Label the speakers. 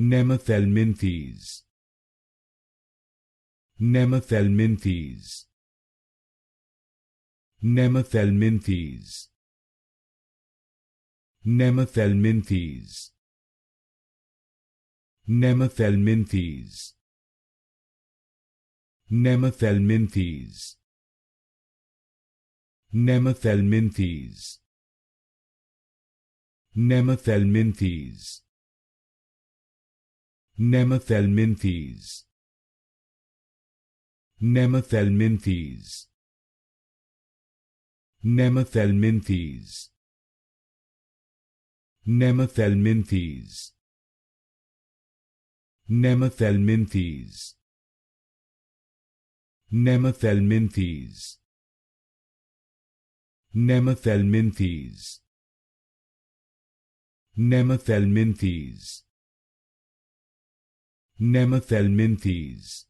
Speaker 1: Nemathelminthes. Nemathelminthes. Nemathelminthes. Nemathelminthes. Nemathelminthes. Nemathelminthes. Nemathelminthes. Nemathelminthes. Nemathelminthes. Nemathelminthes. Nemathelminthes. Nemathelminthes. Nemathelminthes. Nemathelminthes. Nemathelminthes. Nemathelminthes. Nemathelminthes.